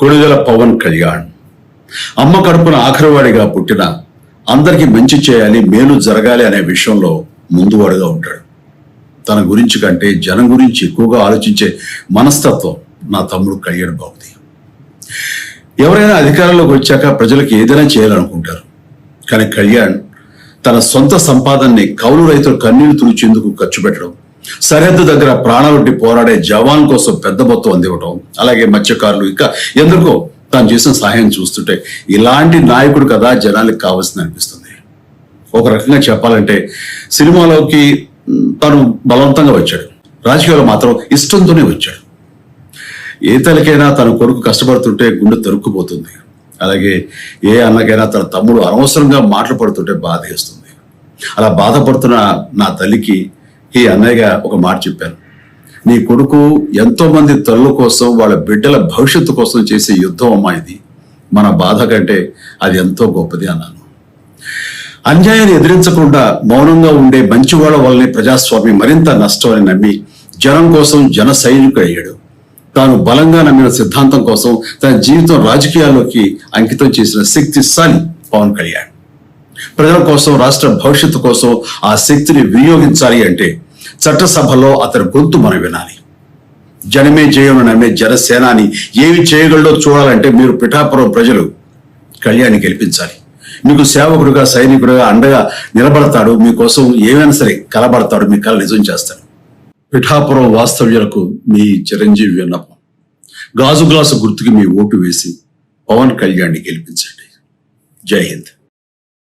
కొడుదల పవన్ కళ్యాణ్ అమ్మ కడుపున ఆఖరివాడిగా పుట్టిన అందరికీ మంచి చేయాలి, మేలు జరగాలి అనే విషయంలో ముందువాడుగా ఉంటాడు. తన గురించి కంటే జనం గురించి ఎక్కువగా ఆలోచించే మనస్తత్వం నా తమ్ముడు కళ్యాణ్ బాబుది. ఎవరైనా అధికారంలోకి వచ్చాక ప్రజలకు ఏదైనా చేయాలనుకుంటారు. కానీ కళ్యాణ్ తన సొంత సంపాదనని కౌలు రైతులు కన్నీళ్లు తుడిచేందుకు ఖర్చు పెట్టడం, సరిహద్దు దగ్గర ప్రాణాలొడ్డి పోరాడే జవాన్ కోసం పెద్ద మొత్తం అందివ్వడం, అలాగే మత్స్యకారులు ఇంకా ఎందుకో తాను చేసిన సహాయం చూస్తుంటే ఇలాంటి నాయకుడు కదా జనాలకు కావాల్సింది అనిపిస్తుంది. ఒక రకంగా చెప్పాలంటే సినిమాలోకి తను బలవంతంగా వచ్చాడు, రాజకీయాల్లో మాత్రం ఇష్టంతోనే వచ్చాడు. ఏ తల్లికైనా తన కొడుకు కష్టపడుతుంటే గుండె తరుక్కుపోతుంది. అలాగే ఏ అన్నకైనా తన తమ్ముడు అనవసరంగా మాటలు పడుతుంటే బాధ వేస్తుంది. అలా బాధపడుతున్న నా తల్లికి ఈ అన్నయ్యగా ఒక మాట చెప్పాను. నీ కొడుకు ఎంతో మంది తల్లుల కోసం, వాళ్ళ బిడ్డల భవిష్యత్తు కోసం చేసే యుద్ధం అమ్మా ఇది. మన బాధ కంటే అది ఎంతో గొప్పది అన్నాను. అన్యాయాన్ని ఎదిరించకుండా మౌనంగా ఉండే మంచివాళ్ల వల్లనే ప్రజాస్వామ్యం మరింత నష్టం అని నమ్మి జనం కోసం జన సైనికుడు అయ్యాడు. తాను బలంగా నమ్మిన సిద్ధాంతం కోసం తన జీవితం రాజకీయాల్లోకి అంకితం చేసిన శక్తిశాలి పవన్ కళ్యాణ్. ప్రజల కోసం, రాష్ట్ర భవిష్యత్తు కోసం ఆ శక్తిని వినియోగించాలి అంటే చట్టసభలో అతని గొంతు మనం వినాలి. జనమే జయను నమ్మే జనసేనాని ఏమి చేయగలడో చూడాలంటే మీరు పిఠాపురం ప్రజలు కళ్యాణ్ని గెలిపించాలి. మీకు సేవకుడుగా, సైనికుడుగా అండగా నిలబడతాడు. మీకోసం ఏమైనా సరే కలబడతాడు, మీ కళ నిజం చేస్తాడు. పిఠాపురం వాస్తవ్యులకు మీ చిరంజీవి విన్నపం, గాజు గ్లాసు గుర్తుకి మీ ఓటు వేసి పవన్ కళ్యాణ్ని గెలిపించండి. జై హింద్.